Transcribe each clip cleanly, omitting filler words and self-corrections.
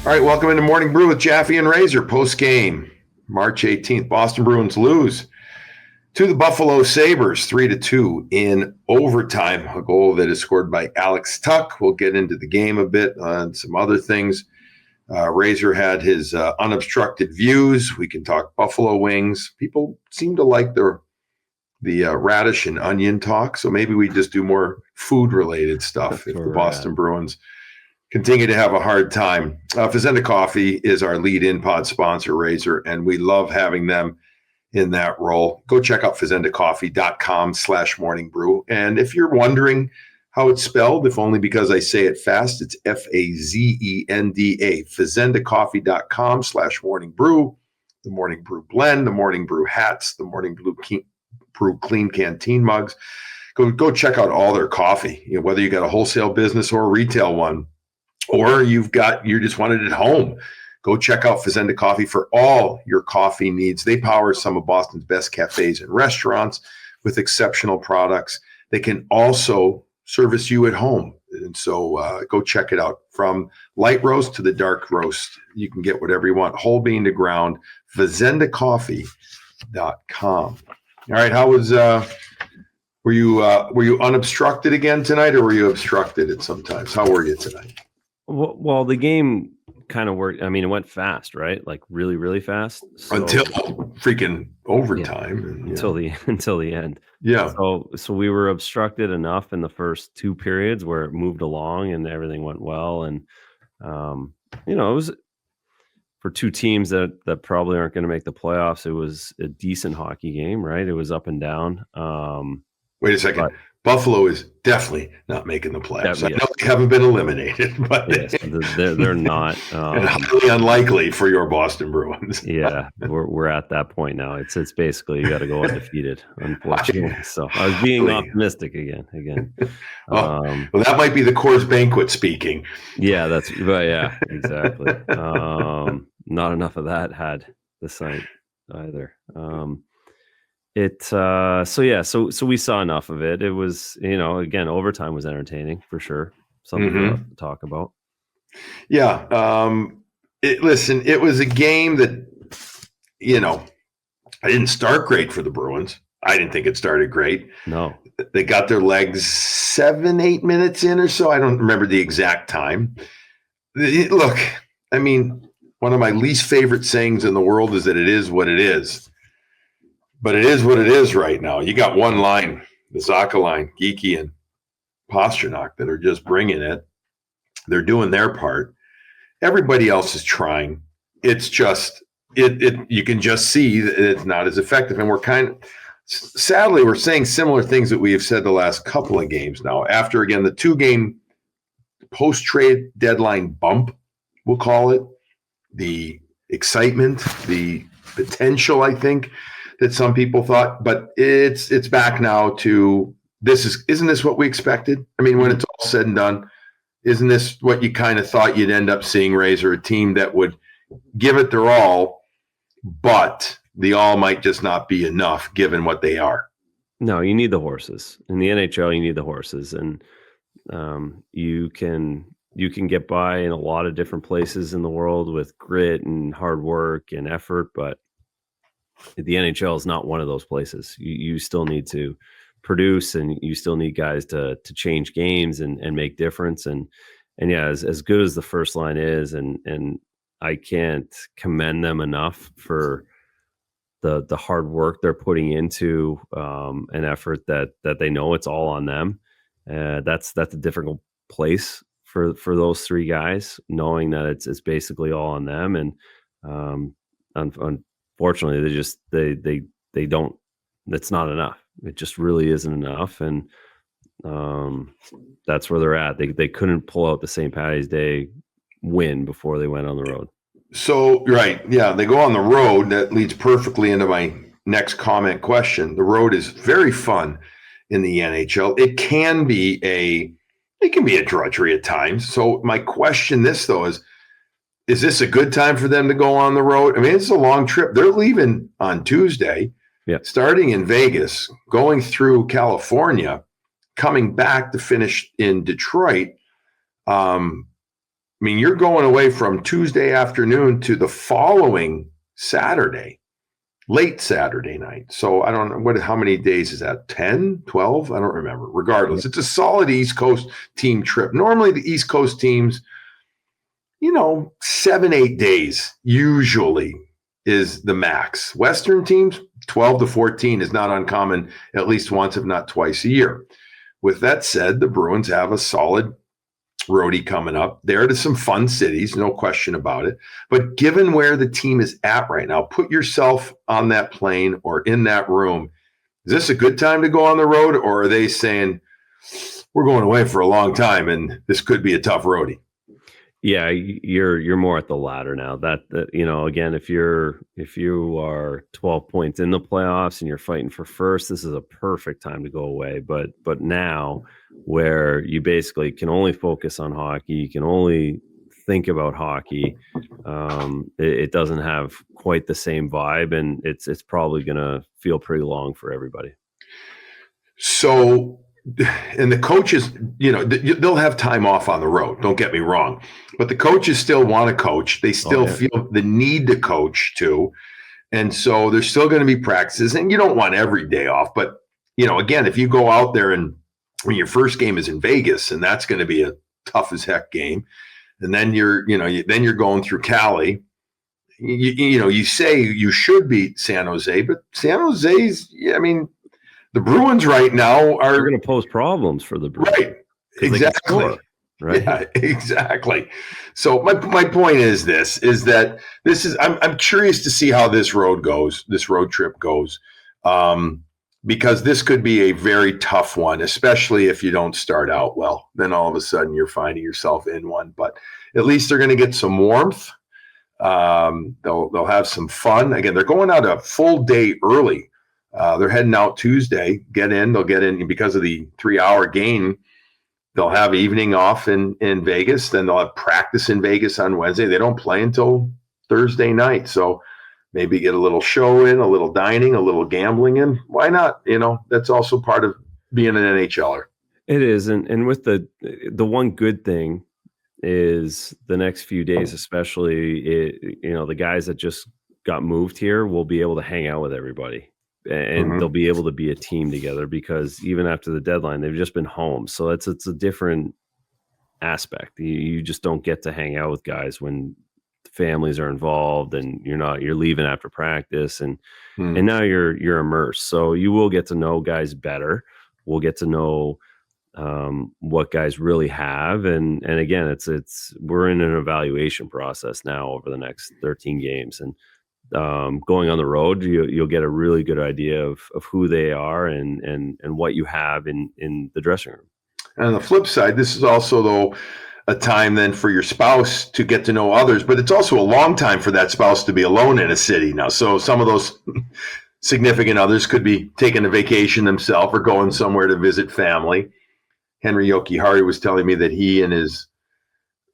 All right, welcome into Morning Brew with Jaffe and Razor. Post game, March 18th. Boston Bruins lose to the Buffalo Sabres 3-2 in overtime. A goal that is scored by Alex Tuck. We'll get into the game a bit on some other things. Razor had his unobstructed views. We can talk buffalo wings. People seem to like the radish and onion talk, so maybe we just do more food-related stuff if the Boston Bruins continue to have a hard time. Fazenda Coffee is our lead-in pod sponsor, Razor, and we love having them in that role. Go check out fazendacoffee.com/morningbrew. And if you're wondering how it's spelled, if only because I say it fast, it's Fazenda, fazendacoffee.com/morningbrew. The Morning Brew blend, the Morning Brew hats, the Morning Brew clean canteen mugs. Go check out all their coffee. You know, whether you got a wholesale business or a retail one, or you just want it at home, go check out Fazenda Coffee for all your coffee needs. They power some of Boston's best cafes and restaurants with exceptional products. They can also service you at home. And so go check it out. From light roast to the dark roast, you can get whatever you want, whole bean to ground, fazendacoffee.com. All right, how was were you unobstructed again tonight, or were you obstructed at sometimes? How were you tonight? Well, the game kind of worked. I mean, it went fast, right? Like really, really fast. So, until freaking overtime. Until the end. Yeah. So we were obstructed enough in the first two periods where it moved along and everything went well. And, it was for two teams that probably aren't going to make the playoffs. It was a decent hockey game, right? It was up and down. Wait a second. Buffalo is definitely not making the playoffs. I know they haven't been eliminated, but they're not. Highly unlikely for your Boston Bruins. Yeah, we're at that point now. It's basically you got to go undefeated, unfortunately. So I was being optimistic again. Well, that might be the Coors Banquet speaking. Yeah, exactly. Not enough of that had the site either. So we saw enough of it. It was, again, overtime was entertaining for sure. Something to talk about. Yeah. It was a game that, I didn't start great for the Bruins. I didn't think it started great. No. They got their legs 7-8 minutes in or so. I don't remember the exact time. Look, I mean, one of my least favorite sayings in the world is that it is what it is. But it is what it is right now. You got one line, the Zaka line, Geeky and Pasternak, that are just bringing it. They're doing their part. Everybody else is trying. It's just, you can just see that it's not as effective. And sadly, we're saying similar things that we have said the last couple of games now. After, again, the 2-game post-trade deadline bump, we'll call it, the excitement, the potential, I think, that some people thought, but it's back now to isn't this what we expected? I mean, when it's all said and done, isn't this what you kind of thought you'd end up seeing, Razor, a team that would give it their all, but the all might just not be enough given what they are? No, you need the horses. In the NHL, you need the horses. And you can get by in a lot of different places in the world with grit and hard work and effort, but the NHL is not one of those places. You still need to produce, and you still need guys to change games and make difference. And yeah, as good as the first line is, and I can't commend them enough for the hard work they're putting into an effort that they know it's all on them. That's a difficult place for those three guys, knowing that it's basically all on them. And unfortunately, they don't. It's not enough. It just really isn't enough, and that's where they're at. They couldn't pull out the St. Paddy's Day win before they went on the road. So right, yeah, they go on the road. That leads perfectly into my next comment question. The road is very fun in the NHL. It can be a drudgery at times. So my question, this though, is this a good time for them to go on the road? I mean, it's a long trip. They're leaving on Tuesday, starting in Vegas, going through California, coming back to finish in Detroit. mean, you're going away from Tuesday afternoon to the following Saturday, late Saturday night. So I don't know how many days is that? 10, 12? I don't remember. Regardless, it's a solid East Coast team trip. Normally the East Coast teams, 7, 8 days usually is the max. Western teams, 12 to 14 is not uncommon at least once, if not twice a year. With that said, the Bruins have a solid roadie coming up. They're to some fun cities, no question about it. But given where the team is at right now, put yourself on that plane or in that room. Is this a good time to go on the road, or are they saying we're going away for a long time and this could be a tough roadie? Yeah, you're more at the latter now. That again, if you are 12 points in the playoffs and you're fighting for first, this is a perfect time to go away. But now, where you basically can only focus on hockey, you can only think about hockey. It doesn't have quite the same vibe, and it's probably going to feel pretty long for everybody. So. And the coaches, they'll have time off on the road. Don't get me wrong, but the coaches still want to coach. They still feel the need to coach too. And so there's still going to be practices, and you don't want every day off. But, again, if you go out there and when your first game is in Vegas, and that's going to be a tough as heck game. And then you're going through Cali. You say you should beat San Jose, but San Jose's, the Bruins right now are going to pose problems for the Bruins. Right. Exactly. Right. Yeah, exactly. So my point is that I'm curious to see how this road trip goes. Because this could be a very tough one, especially if you don't start out well. Then all of a sudden you're finding yourself in one. But at least they're going to get some warmth. They'll have some fun. Again, they're going out a full day early. They're heading out Tuesday. They'll get in because of the 3-hour game. They'll have evening off in Vegas. Then they'll have practice in Vegas on Wednesday. They don't play until Thursday night. So maybe get a little show in, a little dining, a little gambling in. Why not? That's also part of being an NHLer. It is. And with the one good thing is the next few days, especially, the guys that just got moved here will be able to hang out with everybody. And they'll be able to be a team together, because even after the deadline, they've just been home. So it's a different aspect. You just don't get to hang out with guys when families are involved, and you're leaving after practice, and now you're immersed. So you will get to know guys better. We'll get to know what guys really have, and again, we're in an evaluation process now over the next 13 games, and going on the road, you'll get a really good idea of who they are and what you have in the dressing room. And on the flip side, this is also, though, a time then for your spouse to get to know others, but it's also a long time for that spouse to be alone in a city now. So some of those significant others could be taking a vacation themselves or going somewhere to visit family. Henry Yokihari was telling me that he and his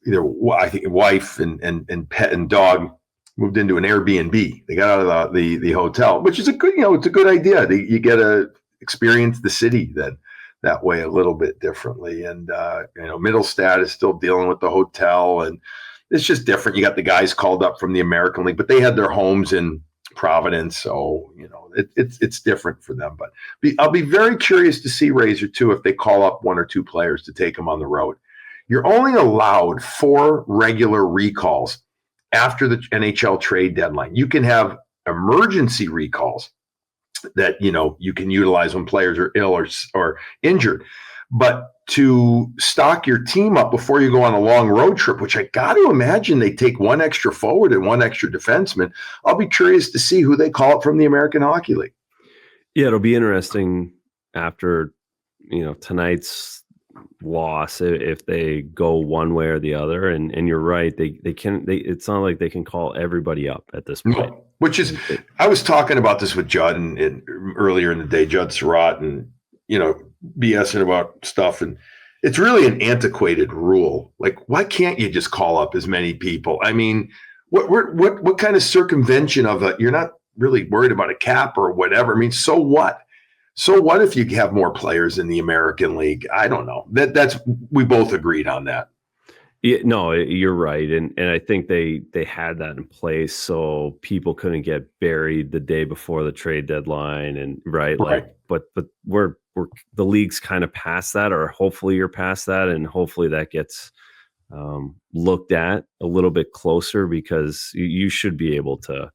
wife and pet and dog moved into an Airbnb. They got out of the hotel, which is a good, it's a good idea. You get to experience the city that way a little bit differently. And, Middlestad is still dealing with the hotel, and it's just different. You got the guys called up from the American League, but they had their homes in Providence. So, it's different for them, but I'll be very curious to see, Razor, too, if they call up 1 or 2 players to take them on the road. You're only allowed 4 regular recalls after the NHL trade deadline. You can have emergency recalls that, you can utilize when players are ill or injured. But to stock your team up before you go on a long road trip, which I got to imagine they take 1 extra forward and 1 extra defenseman, I'll be curious to see who they call up from the American Hockey League. Yeah, it'll be interesting after, tonight's loss if they go one way or the other, and you're right, it's not like they can call everybody up at this point. No, which is, I was talking about this with Judd and earlier in the day, Judd Surratt, and BSing about stuff, and it's really an antiquated rule. Like, why can't you just call up as many people? I mean, what kind of circumvention of you're not really worried about a cap or whatever. I mean, so what? So what if you have more players in the American League? I don't know. We both agreed on that. Yeah, no, you're right, and I think they had that in place so people couldn't get buried the day before the trade deadline, and right, like, Right. but we're the league's kind of past that, or hopefully you're past that, and hopefully that gets looked at a little bit closer because you should be able to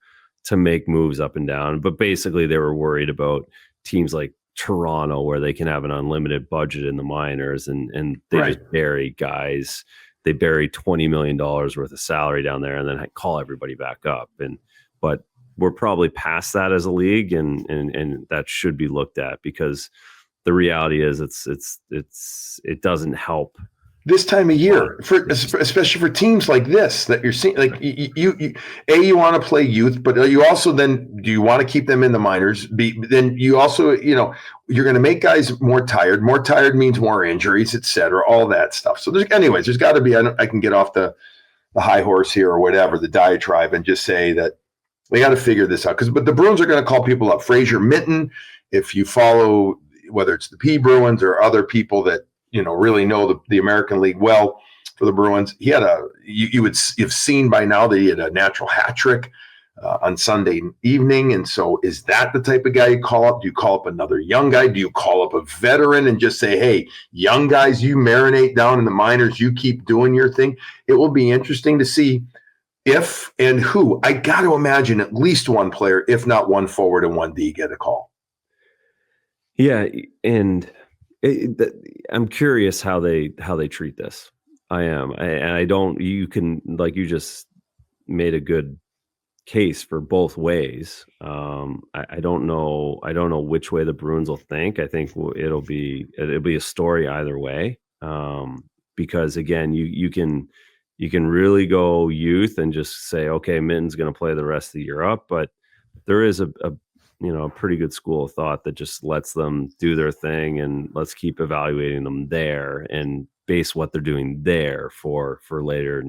make moves up and down. But basically, they were worried about teams like Toronto where they can have an unlimited budget in the minors, and they Right. just bury guys. They bury $20 million worth of salary down there, and then call everybody back up. But we're probably past that as a league, and that should be looked at because the reality is it doesn't help. This time of year, especially for teams like this that you're seeing, like you want to play youth, but you also then do you want to keep them in the minors? Then you also, you're going to make guys more tired. More tired means more injuries, etc. All that stuff. So there's got to be. I can get off the high horse here or whatever, the diatribe, and just say that we got to figure this out. But the Bruins are going to call people up. Fraser Minton, if you follow, whether it's the P Bruins or other people that really know the American League well for the Bruins. He had you've seen by now that he had a natural hat trick on Sunday evening. And so is that the type of guy you call up? Do you call up another young guy? Do you call up a veteran and just say, hey, young guys, you marinate down in the minors, you keep doing your thing? It will be interesting to see if and who. I got to imagine at least one player, if not one forward and one D, get a call. Yeah, and I'm curious how they treat this. I am, and I don't. You can, like you just made a good case for both ways. I don't know. I don't know which way the Bruins will think. I think it'll be a story either way. Because again, you can really go youth and just say, okay, Minton's going to play the rest of the year up, but there is a pretty good school of thought that just lets them do their thing, and let's keep evaluating them there and base what they're doing there for later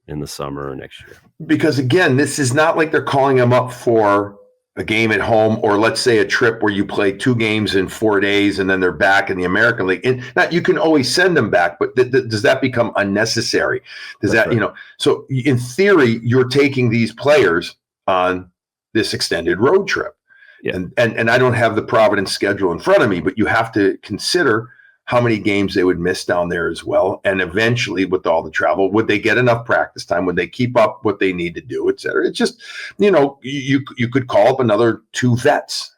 in the summer or next year. Because again, this is not like they're calling them up for a game at home, or let's say a trip where you play 2 games in 4 days and then they're back in the American League. And now you can always send them back, but does that become unnecessary? Does That's that, right. So in theory, you're taking these players on this extended road trip. Yeah. And I don't have the Providence schedule in front of me, but you have to consider how many games they would miss down there as well. And eventually with all the travel, would they get enough practice time? Would they keep up what they need to do, et cetera? It's just, you could call up another 2 vets.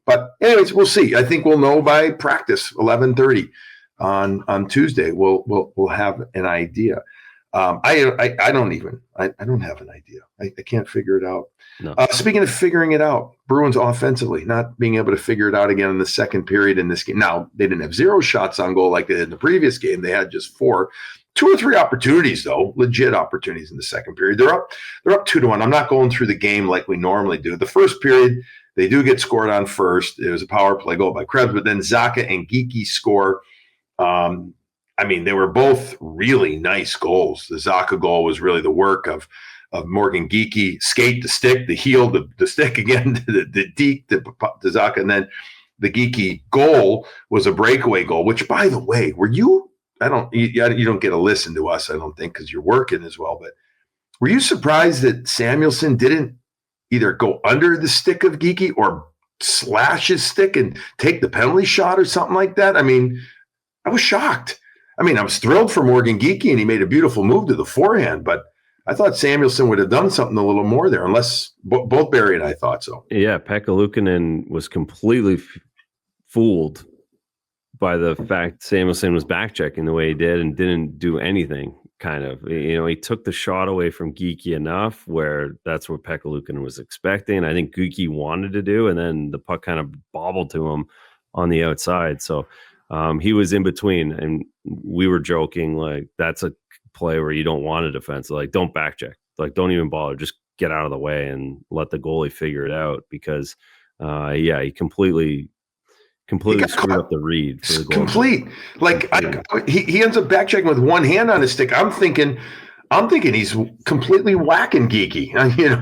But anyways, we'll see. I think we'll know by practice, 11:30 on Tuesday. We'll have an idea. I don't have an idea. I can't figure it out. No. Speaking of figuring it out, Bruins offensively, not being able to figure it out again in the second period in this game. Now, they didn't have 0 shots on goal like they did in the previous game. They had just 4. 2 or 3 opportunities, though, legit opportunities in the second period. They're up 2-1. I'm not going through the game like we normally do. The first period, they do get scored on first. It was a power play goal by Krebs, but then Zacha and Geekie score. They were both really nice goals. The Zacha goal was really the work of Morgan Geekie, skate the stick, the heel, the stick again, the deke, the Zacha, and then the Geekie goal was a breakaway goal. Which, by the way, you don't get to listen to us, I don't think, because you're working as well. But were you surprised that Samuelsson didn't either go under the stick of Geekie or slash his stick and take the penalty shot or something like that? I was shocked. I was thrilled for Morgan Geekie, and he made a beautiful move to the forehand, but I thought Samuelsson would have done something a little more there, unless both Barry and I thought so. Yeah, Pekka Luukkonen was completely fooled by the fact Samuelsson was backchecking the way he did and didn't do anything, kind of. He took the shot away from Geekie enough where that's what Pekka Luukkonen was expecting. I think Geekie wanted to do, and then the puck kind of bobbled to him on the outside. So he was in between, and we were joking, like, that's a play where you don't want a defense. Like, don't backcheck. Like, don't even bother. Just get out of the way and let the goalie figure it out, because, he completely screwed up the read for the goal. Complete. Like, he ends up backchecking with one hand on his stick. I'm thinking he's completely whacking Geekie.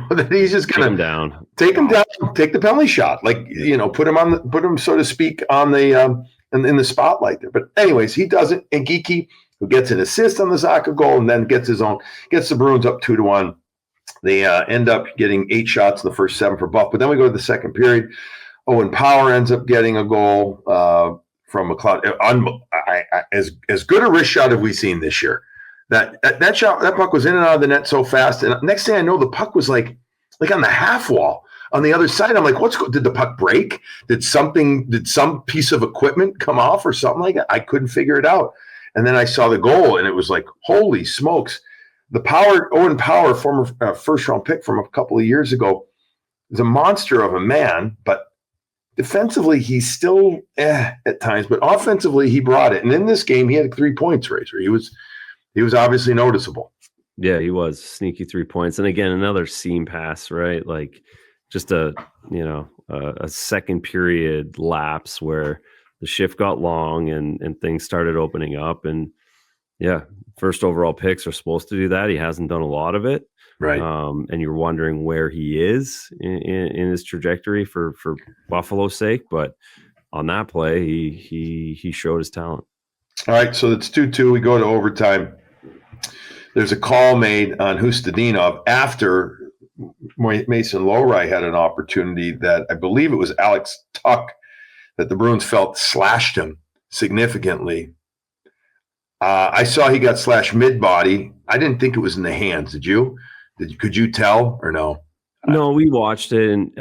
That he's just going to take him down, take the penalty shot. Like, put him, so to speak, on the in the spotlight there. But anyways, he doesn't. And Geekie, who gets an assist on the Zacha goal and then gets the Bruins up 2-1. They end up getting 8 shots in the first 7 for Buff. But then we go to the second period. Owen Power ends up getting a goal from McLeod. As good a wrist shot have we seen this year. That puck was in and out of the net so fast. And next thing I know, the puck was like on the half wall on the other side. I'm like, did the puck break? Did some piece of equipment come off or something like that? I couldn't figure it out. And then I saw the goal and it was like, holy smokes. Owen Power, former first round pick from a couple of years ago, is a monster of a man, but defensively, he's still at times, but offensively, he brought it. And in this game, he had 3 points, Razor. He was obviously noticeable. Yeah, he was sneaky 3 points. And again, another seam pass, right? Like just a second period lapse where the shift got long and things started opening up. And yeah, first overall picks are supposed to do that. He hasn't done a lot of it. Right. And you're wondering where he is in his trajectory for Buffalo's sake. But on that play, he showed his talent. All right, so it's 2-2. We go to overtime. There's a call made on Hustadinov after Mason Lowry had an opportunity that I believe it was Alex Tuck that the Bruins felt slashed him significantly. I saw he got slashed mid-body. I didn't think it was in the hands. Did you? Could you tell or no? No, we watched it and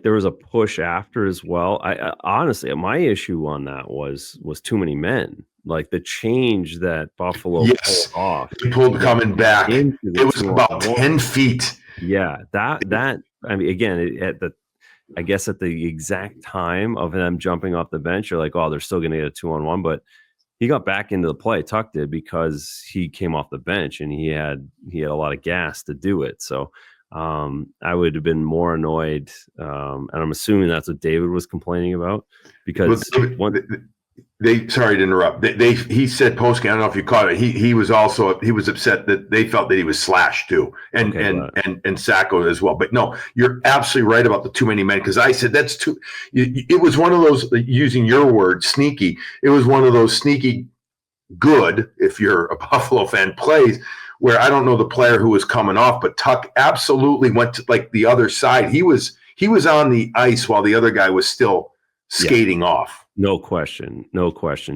there was a push after as well. I honestly, my issue on that was too many men. Like the change that Buffalo pulled off. He pulled coming back. It was about 10 feet. Yeah, that I mean, again, I guess at the exact time of them jumping off the bench, you're like, oh, they're still going to get a 2-on-1, but he got back into the play. Tuck did because he came off the bench and he had a lot of gas to do it. So I would have been more annoyed, and I'm assuming that's what David was complaining about because sorry to interrupt. He said post game. I don't know if you caught it. He was upset that they felt that he was slashed too, and Sacco as well. But no, you're absolutely right about the too many men because I said that's too. It was one of those, using your word, sneaky. It was one of those sneaky good, if you're a Buffalo fan, plays where I don't know the player who was coming off, but Tuck absolutely went to like the other side. He was on the ice while the other guy was still skating off. No question.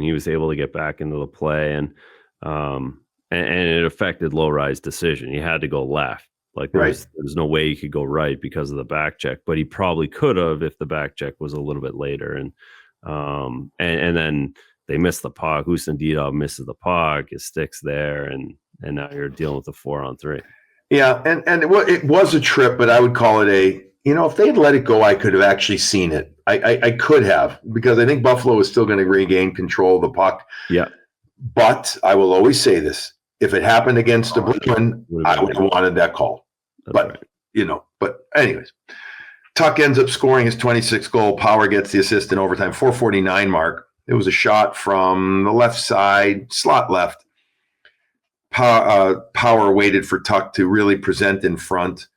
He was able to get back into the play, and it affected Lowry's decision. He had to go left. Like there's no way he could go right because of the back check, but he probably could have if the back check was a little bit later. And then they missed the puck. Hustadinov misses the puck. It sticks there, and now you're dealing with a 4-on-3. Yeah, and it was a trip, but I would call it if they'd let it go, I could have actually seen it. I could have, because I think Buffalo is still going to regain control of the puck. Yeah. But I will always say this. If it happened against the Bruins, I would have wanted that call. That's right. But anyways, Tuck ends up scoring his 26th goal. Power gets the assist in overtime, 4:49 mark. It was a shot from the left side, slot left. Power waited for Tuck to really present in front.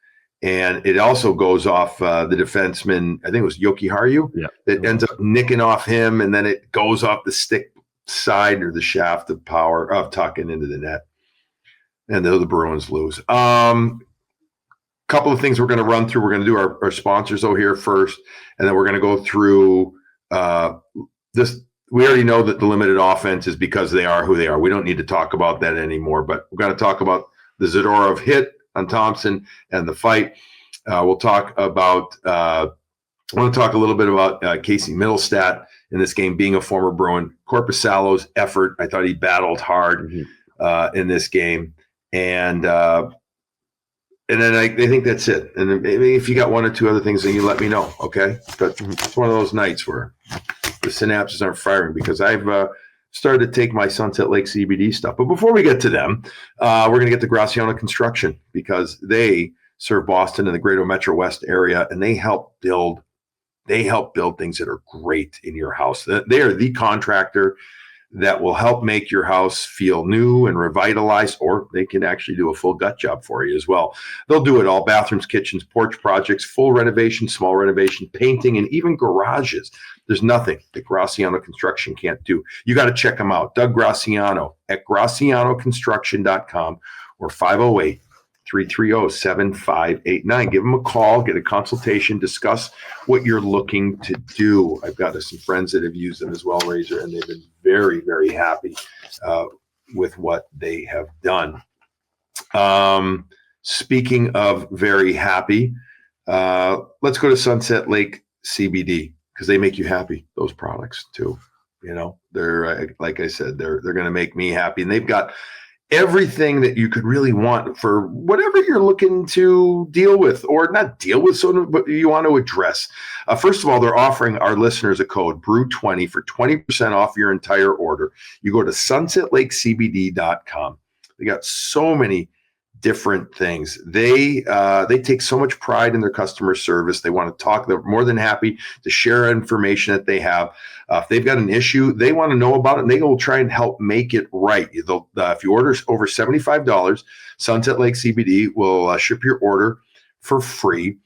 And it also goes off the defenseman, I think it was Yoki Haru, that ends up nicking off him, and then it goes off the stick side or the shaft of Tuck and into the net. And the Bruins lose. Couple of things we're going to run through. We're going to do our sponsors here first, and then we're going to go through this. We already know that the limited offense is because they are who they are. We don't need to talk about that anymore, but we're going to talk about the Zadorov hit on Thompson and the fight. We'll talk about I want to talk a little bit about Casey Middlestat in this game, being a former Bruin. Korpisalo's effort. I thought he battled hard in this game. And then I think that's it. And maybe if you got one or two other things, then you let me know, okay? But it's one of those nights where the synapses aren't firing because I've started to take my Sunset Lake CBD stuff. But before we get to them, we're going to get to Graciano Construction because they serve Boston and the greater Metro West area, and they help build things that are great in your house. They are the contractor that will help make your house feel new and revitalized, or they can actually do a full gut job for you as well. They'll do it all: bathrooms, kitchens, porch projects, full renovation, small renovation, painting, and even garages. There's nothing that Graciano Construction can't do. You got to check them out. Doug Graciano at GracianoConstruction.com or 508-330-7589. Give them a call, get a consultation, discuss what you're looking to do. I've got some friends that have used them as well, Razor, and they've been very, very happy with what they have done. Speaking of very happy, let's go to Sunset Lake CBD, because they make you happy, those products too. You know, they're like I said, they're going to make me happy, and they've got everything that you could really want for whatever you're looking to deal with, or not deal with, but you want to address. First of all, they're offering our listeners a code BREW20 for 20% off your entire order. You go to sunsetlakecbd.com. They got so many different things. They take so much pride in their customer service. They want to talk. They're more than happy to share information that they have. If they've got an issue, they want to know about it, and they will try and help make it right. If you order over $75, Sunset Lake CBD will ship your order for free.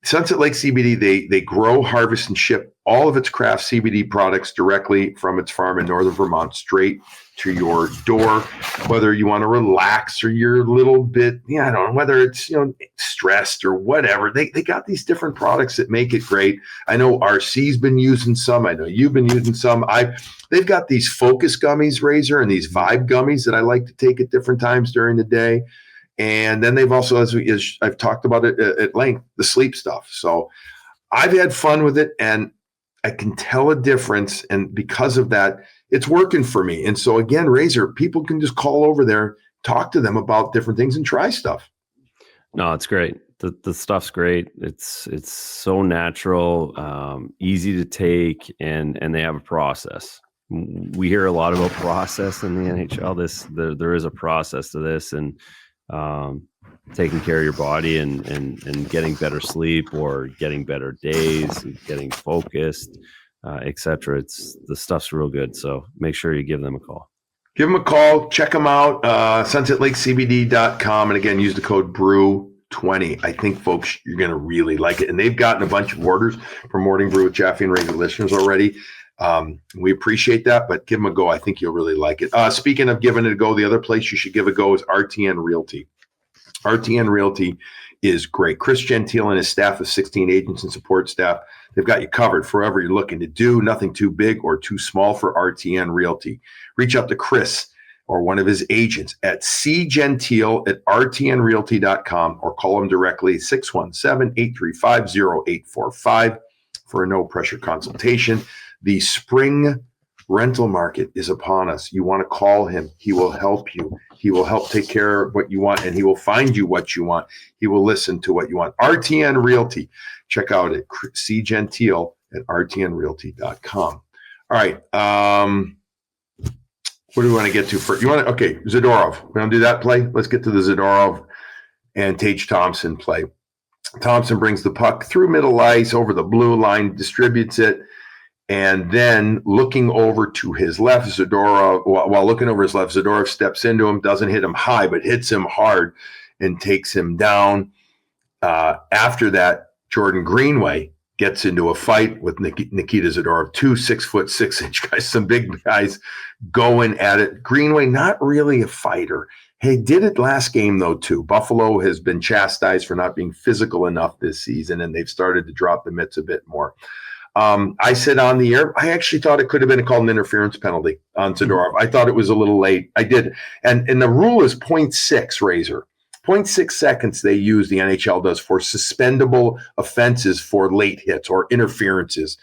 Sunset Lake CBD, they grow, harvest, and ship all of its craft CBD products directly from its farm in northern Vermont, straight to your door. Whether you want to relax or you're a little bit, I don't know, whether it's stressed or whatever, they got these different products that make it great. I know RC's been using some. I know you've been using some. They've got these focus gummies, Razor, and these vibe gummies that I like to take at different times during the day. And then they've also, as I've talked about it at length, the sleep stuff. So I've had fun with it, and I can tell a difference. And because of that, it's working for me. And so again, Razor, people can just call over there, talk to them about different things, and try stuff. No, it's great. The stuff's great. It's so natural, easy to take, and they have a process. We hear a lot about process in the NHL. There is a process to this, and taking care of your body and getting better sleep, or getting better days, getting focused, etc. The stuff's real good. So make sure you give them a call. Give them a call. Check them out. SunsetLakeCBD.com. And again, use the code BREW20. I think, folks, you're going to really like it. And they've gotten a bunch of orders from Morning Brew with Jaffe and Razor listeners already. We appreciate that, but give them a go. I think you'll really like it. Speaking of giving it a go, the other place you should give a go is RTN Realty. RTN Realty is great. Chris Gentile and his staff of 16 agents and support staff, they've got you covered for whatever you're looking to do. Nothing too big or too small for RTN Realty. Reach out to Chris or one of his agents at cgentile@rtnrealty.com, or call him directly, 617-835-0845, for a no-pressure consultation. The spring rental market is upon us. You want to call him. He will help you. He will help take care of what you want, and he will find you what you want. He will listen to what you want. RTN Realty. Check out at cgentile@rtnrealty.com. All right. What do we want to get to first? Okay, Zadorov. We want to do that play? Let's get to the Zadorov and Tage Thompson play. Thompson brings the puck through middle ice over the blue line, distributes it, and then looking over to his left, while looking over his left, Zadorov steps into him, doesn't hit him high, but hits him hard and takes him down. After that, Jordan Greenway gets into a fight with Nikita Zadorov, 2 6'6" guys, some big guys going at it. Greenway, not really a fighter. He did it last game, though, too. Buffalo has been chastised for not being physical enough this season, and they've started to drop the mitts a bit more. I said on the air, I actually thought it could have been called an interference penalty on Zadorov. I thought it was a little late. I did. And the rule is 0.6, Razor. 0.6 seconds they use, the NHL does, for suspendable offenses for late hits or interferences.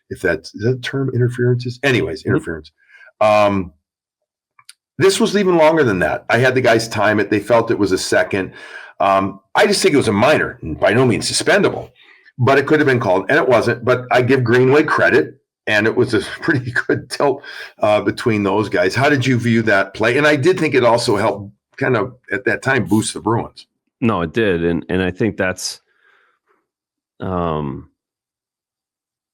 Is that the term, interferences? Anyways, interference. This was even longer than that. I had the guys time it. They felt it was a second. I just think it was a minor, by no means suspendable, but it could have been called, and it wasn't. But I give Greenway credit, and it was a pretty good tilt between those guys. How did you view that play? And I did think it also helped kind of at that time boost the Bruins. No, it did. And I think that's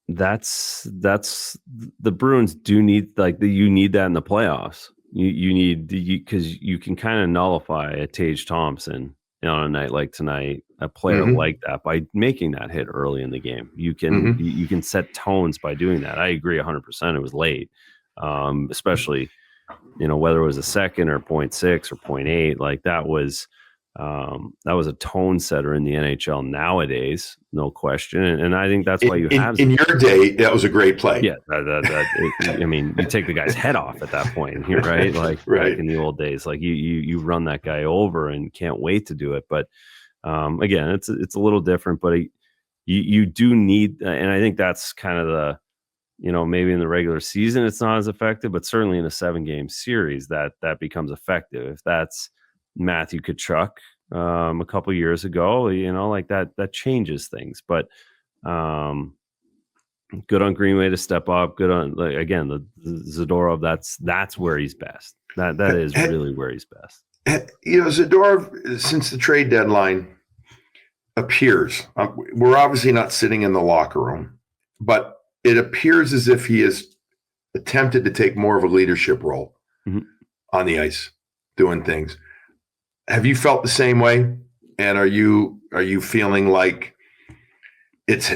that's the Bruins do need you need that in the playoffs. You need because you can kind of nullify a Tage Thompson on a night like tonight, a player like that, by making that hit early in the game. You can set tones by doing that. I agree 100%. It was late, especially whether it was a second or 0.6 or 0.8, like that was a tone setter in the NHL nowadays, no question. And I think that's why you have in your day, that was a great play. Yeah, I mean, you take the guy's head off at that point, right? Like back in the old days, like you run that guy over and can't wait to do it. But again, it's a little different. But you do need, and I think that's kind of the, maybe in the regular season it's not as effective, but certainly in a 7-game series that becomes effective. If that's Matthew Tkachuk a couple years ago, like that changes things. But good on Greenway to step up. Good on, again, the Zadorov. That's where he's best. That is really where he's best. Zadorov, since the trade deadline appears, we're obviously not sitting in the locker room, but it appears as if he has attempted to take more of a leadership role on the ice, doing things. Have you felt the same way? And are you feeling like it's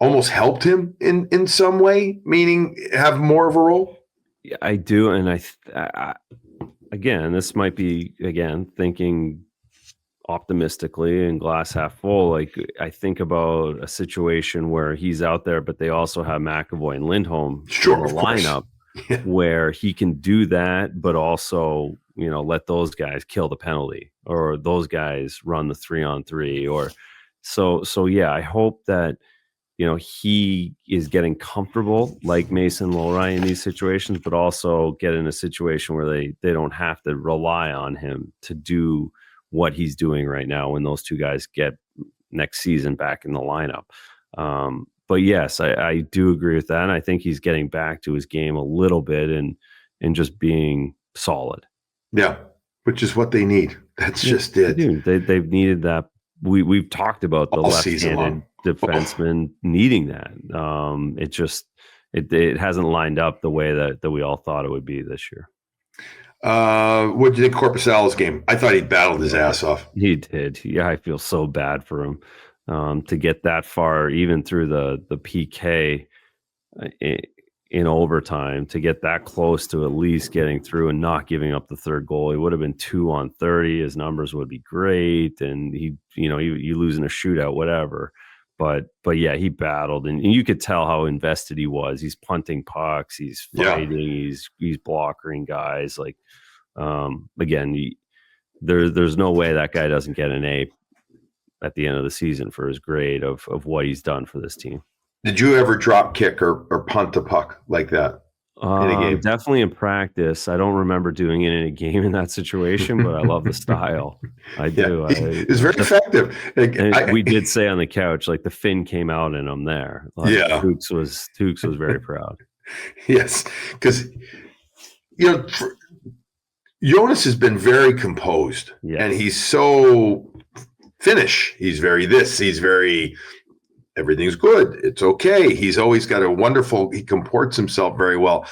almost helped him in some way, meaning have more of a role? Yeah, I do. And I again, this might be, thinking optimistically and glass half full. Like, I think about a situation where he's out there, but they also have McAvoy and Lindholm in the lineup, where he can do that, but also, let those guys kill the penalty, or those guys run the 3-on-3, or so yeah, I hope that, he is getting comfortable like Mason Lohrei in these situations, but also get in a situation where they don't have to rely on him to do what he's doing right now when those two guys get next season back in the lineup. But yes, I do agree with that. And I think he's getting back to his game a little bit and just being solid. Yeah, which is what they need. That's just it. They've needed that. We've talked about the left-handed defenseman needing that. It hasn't lined up the way that we all thought it would be this year. What do you think Korpisalo's game? I thought he battled his ass off. He did. Yeah, I feel so bad for him to get that far, even through the PK in overtime, to get that close to at least getting through and not giving up the third goal. He would have been 2-on-30. His numbers would be great, and you lose in a shootout, whatever. But yeah, he battled, and you could tell how invested he was. He's punting pucks, he's fighting, he's blockering guys. Like, again, there's no way that guy doesn't get an A at the end of the season for his grade of what he's done for this team. Did you ever drop kick or punt the puck like that in a game? Definitely in practice. I don't remember doing it in a game in that situation, but I love the style. I do. It's very effective. We did say on the couch, like, the fin came out in him there. Like, Tukes was very proud. Yes, because Jonas has been very composed, and he's so Finnish. He's very everything's good. It's okay. He's always got he comports himself very well.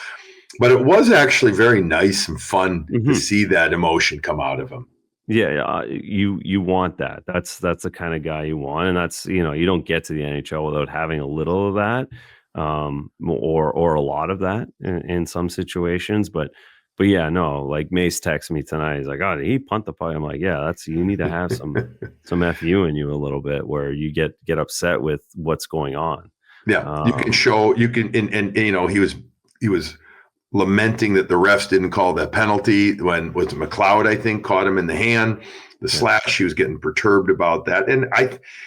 But it was actually very nice and fun to see that emotion come out of him. Yeah, you want that. That's the kind of guy you want, and that's, you don't get to the NHL without having a little of that, or a lot of that in some situations. But yeah, no, like Mace texted me tonight. He's like, "Oh, did he punt the puck?" I'm like, "Yeah, you need to have some FU in you a little bit, where you get upset with what's going on." Yeah, you can show, and he was lamenting that the refs didn't call that penalty when McLeod, I think, caught him in the hand. The slash, he was getting perturbed about that. And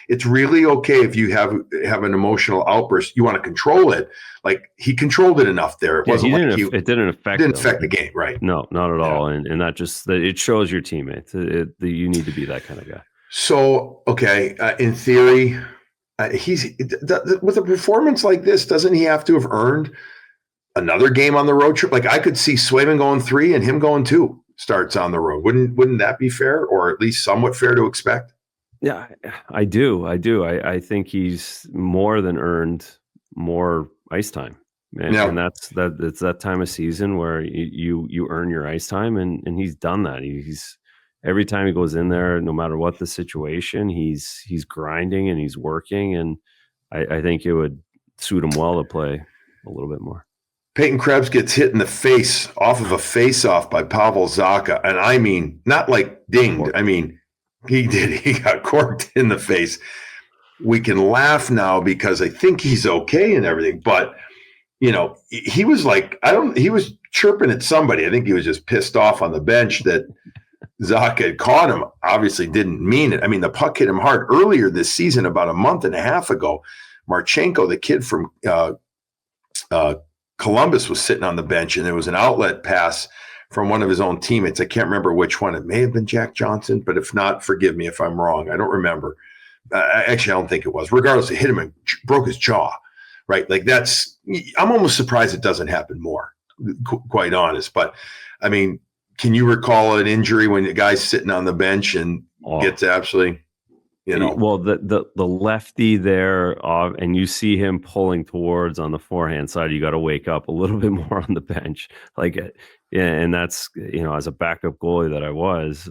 it's really okay if you have an emotional outburst. You want to control it. Like, he controlled it enough there. It wasn't it didn't affect the game, right? No, not at all. And that it shows your teammates that you need to be that kind of guy. So, okay, in theory, with a performance like this, doesn't he have to have earned another game on the road trip? Like, I could see Swayman going 3 and him going 2 starts on the road. Wouldn't that be fair, or at least somewhat fair to expect? Yeah, I do. I think he's more than earned more ice time. And it's that time of season where you earn your ice time, and he's done that. He's every time he goes in there, no matter what the situation, he's grinding and he's working, and I think it would suit him well to play a little bit more. Peyton Krebs gets hit in the face off of a face-off by Pavel Zacha, and I mean, not like dinged. I mean, he got corked in the face. We can laugh now because I think he's okay and everything, but he was like, he was chirping at somebody. I think he was just pissed off on the bench that Zacha had caught him. Obviously didn't mean it. I mean, the puck hit him hard earlier this season, about a month and a half ago. Marchenko, the kid from Columbus, was sitting on the bench, and there was an outlet pass from one of his own teammates. I can't remember which one. It may have been Jack Johnson, but if not, forgive me if I'm wrong. I don't remember. Actually, I don't think it was. Regardless, it hit him and broke his jaw. Right. Like I'm almost surprised it doesn't happen more, quite honest. But I mean, can you recall an injury when the guy's sitting on the bench and gets absolutely, Well, the lefty there, and you see him pulling towards on the forehand side, you got to wake up a little bit more on the bench. And that's, as a backup goalie that I was,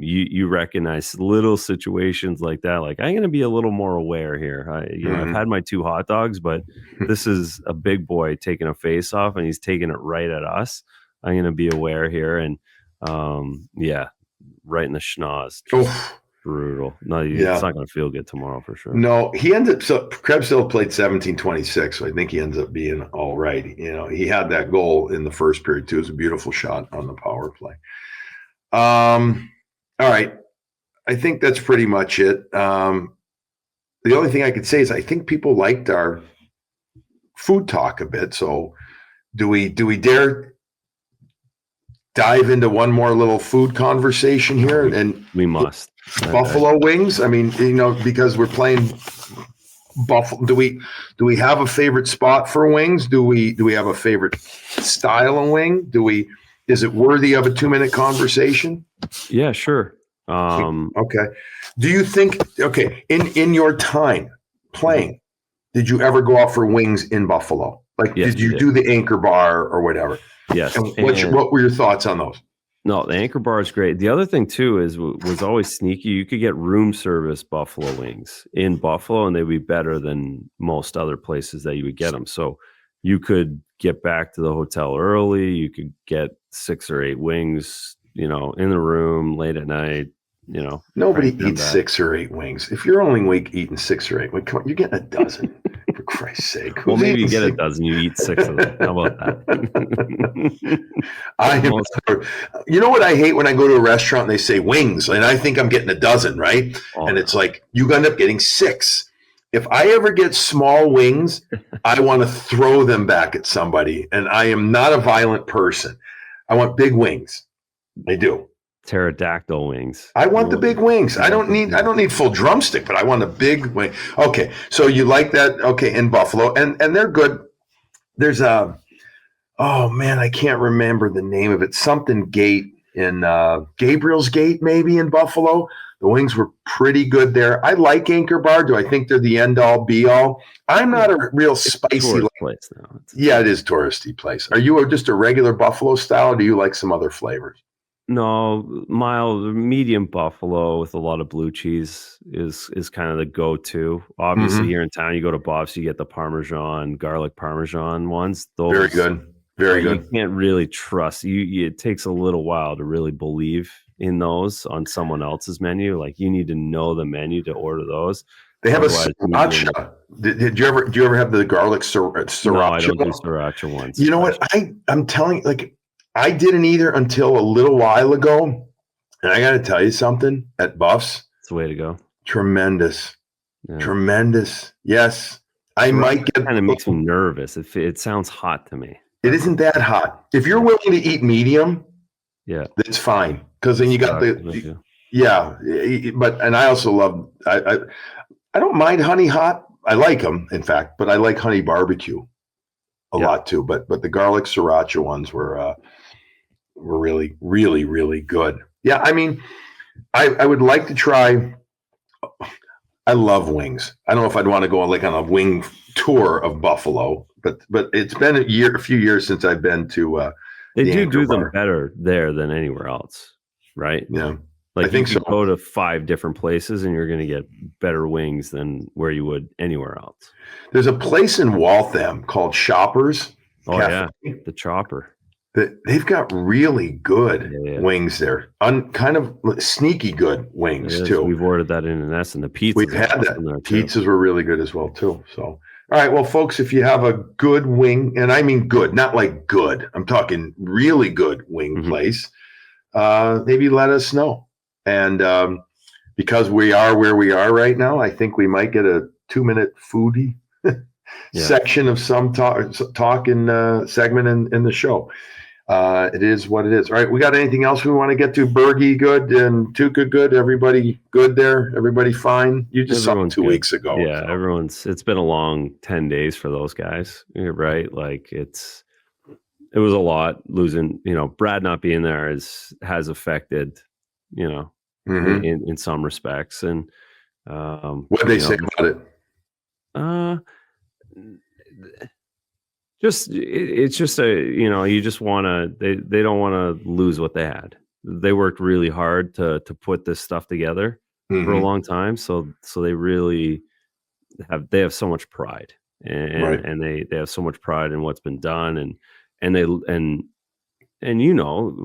you recognize little situations like that. Like, I'm going to be a little more aware here. I've had my 2 hot dogs, but this is a big boy taking a face off, and he's taking it right at us. I'm going to be aware here. And right in the schnoz. Brutal. No, it's not going to feel good tomorrow for sure. No, Krebs still played 17-26, so I think he ends up being all right. He had that goal in the first period too. It was a beautiful shot on the power play. All right. I think that's pretty much it. The only thing I could say is I think people liked our food talk a bit. So do we dare dive into one more little food conversation here? And we must. Buffalo wings. I mean, because we're playing Buffalo. Do we have a favorite spot for wings? Do we have a favorite style of wing? Is it worthy of a 2-minute conversation? Yeah, sure. Okay. Do you think, in your time playing, did you ever go out for wings in Buffalo? Yes, did you do the Anchor Bar or whatever? Yes. And what were your thoughts on those? No, the Anchor Bar is great. The other thing too was always sneaky. You could get room service buffalo wings in Buffalo, and they'd be better than most other places that you would get them. So you could get back to the hotel early. You could get 6 or 8 wings, in the room late at night. Nobody eats 6 or 8 wings. If you're only eating 6 or 8, come on, you're getting a dozen. For Christ's sake. Well, maybe you get a dozen. You eat 6 of them. How about that? You know what I hate when I go to a restaurant and they say wings, and I think I'm getting a dozen, right? And it's like you end up getting 6. If I ever get small wings, I want to throw them back at somebody, and I am not a violent person. I want big wings. I do. Pterodactyl wings. I want the big wings. I don't need full drumstick, but I want a big wing. Okay, so you like that? Okay, in Buffalo, and they're good. There's I can't remember the name of it. Something Gate in Gabriel's Gate, maybe in Buffalo. The wings were pretty good there. I like Anchor Bar. Do I think they're the end all be all? I'm not a real spicy place now. Yeah, it is a touristy place. Are you just a regular Buffalo style, or do you like some other flavors? No, mild, medium buffalo with a lot of blue cheese is kind of the go-to. Obviously, here in town, you go to Bob's, you get the Parmesan, garlic Parmesan ones. Those, very good. Very good. You can't really trust. It takes a little while to really believe in those on someone else's menu. Like, you need to know the menu to order those. They have sriracha. Do you ever have the garlic sriracha? No, I don't do sriracha ones. You know what? I'm telling you, I didn't either until a little while ago. And I got to tell you something, at Buff's. It's the way to go. Tremendous. Yeah. Tremendous. Yes. I might get. It kind of makes me nervous. It sounds hot to me. It isn't that hot. If you're willing to eat medium, that's fine. Because then you got and I also love, I don't mind honey hot. I like them, in fact, but I like honey barbecue a lot too. But the garlic sriracha ones were really, really, really good. Yeah, I mean, I would like to try. I love wings. I don't know if I'd want to go on a wing tour of Buffalo, but it's been a few years since I've been to They the do Anchor them Bar. better there than anywhere else, right? Yeah, Like I think you so. could go to 5 different places and you're going to get better wings than where you would anywhere else. There's a place in Waltham called Shoppers Oh Cafe. yeah, the chopper. They've got really good Yeah. wings there. Kind of sneaky good wings too. We've ordered that in and the pizzas. We've had that. Pizzas were really good as well too. So, all right, well, folks, if you have a good wing, and I mean good, not like good, I'm talking really good wing place, maybe let us know. And because we are where we are right now, I think we might get a 2-minute foodie section of some talking segment in the show. It is what it is. All right, we got anything else we want to get to? Bergie good and Tuca good. Everybody good there? Everybody fine? You just saw them 2 weeks ago. Yeah, so. It's been a long 10 days for those guys, right? Like it was a lot losing. Brad not being there has affected, in some respects. And what did they say about it? It's just you just want to they don't want to lose what they had. They worked really hard to put this stuff together for a long time, so they really have so much pride, and they have so much pride in what's been done, and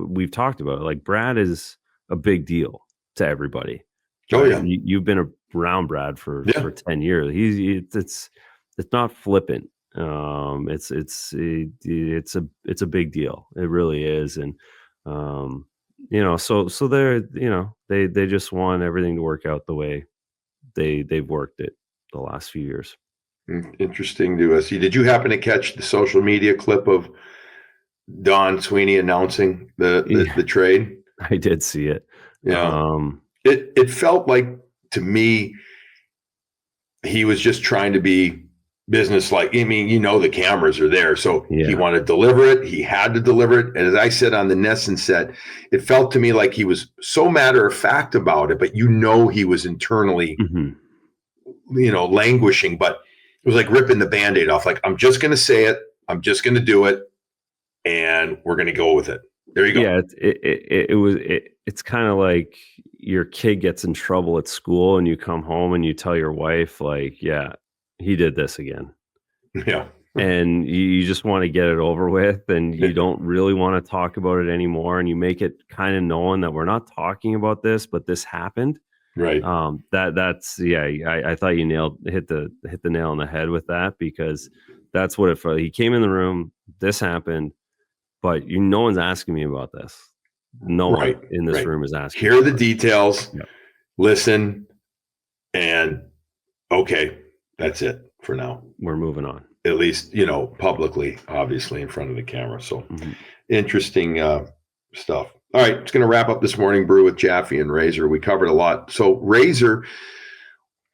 we've talked about it. Like Brad is a big deal to everybody. Oh yeah, you've been around Brad for 10 years. It's not flippant. It's a big deal. It really is. And, so they're, they just want everything to work out the way they've worked it the last few years. Interesting to see. Did you happen to catch the social media clip of Don Sweeney announcing the trade? I did see it. Yeah. It felt like, to me, he was just trying to be business-like. I mean, the cameras are there, so he wanted to deliver it. He had to deliver it. And as I said on the Nesson set, it felt to me like he was so matter-of-fact about it, but he was internally, languishing. But it was like ripping the Band-Aid off. Like, I'm just going to say it. I'm just going to do it. And we're going to go with it. There you go. Yeah, it's kind of like your kid gets in trouble at school and you come home and you tell your wife, like, yeah, he did this again. Yeah. And you just want to get it over with, and you don't really want to talk about it anymore. And you make it kind of known that we're not talking about this, but this happened. Right. I thought you hit the nail on the head with that, because that's what it felt. He came in the room, this happened, but no one's asking me about this. No one in this room is asking. Here are the details. Yep. Listen, and okay, that's it for now. We're moving on. At least, publicly, obviously, in front of the camera. So interesting stuff. All right, it's going to wrap up this morning brew with Jaffe and Razor. We covered a lot. So Razor,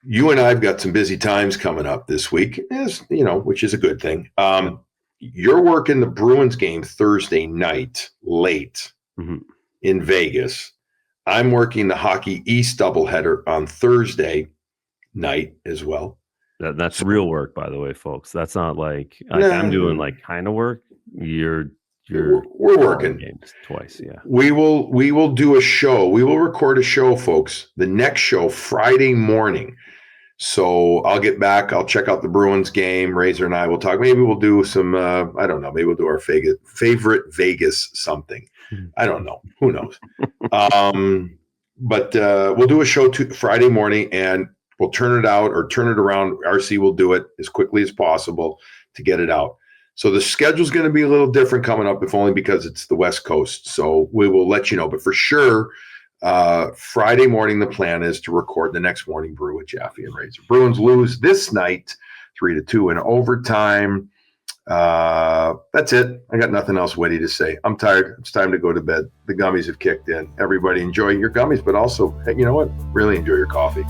you and I've got some busy times coming up this week, which is a good thing. You're working the Bruins game Thursday night late in Vegas. I'm working the Hockey East doubleheader on Thursday night as well. That's real work, by the way, folks. That's not like I'm doing like kind of work. We're working games twice. Yeah, we will do a show. We will record a show, folks. The next show Friday morning. So I'll get back. I'll check out the Bruins game. Razor and I will talk. Maybe we'll do some, I don't know. Maybe we'll do our favorite Vegas something. I don't know. Who knows? But we'll do a show Friday morning, and we'll turn it out or turn it around. RC will do it as quickly as possible to get it out. So the schedule's going to be a little different coming up, if only because it's the West Coast. So we will let you know. But for sure, Friday morning, the plan is to record the next morning brew with Jaffe and Razor. Bruins lose this night 3-2 in overtime. That's it. I got nothing else witty to say. I'm tired. It's time to go to bed. The gummies have kicked in. Everybody enjoy your gummies, but also, hey, you know what? Really enjoy your coffee.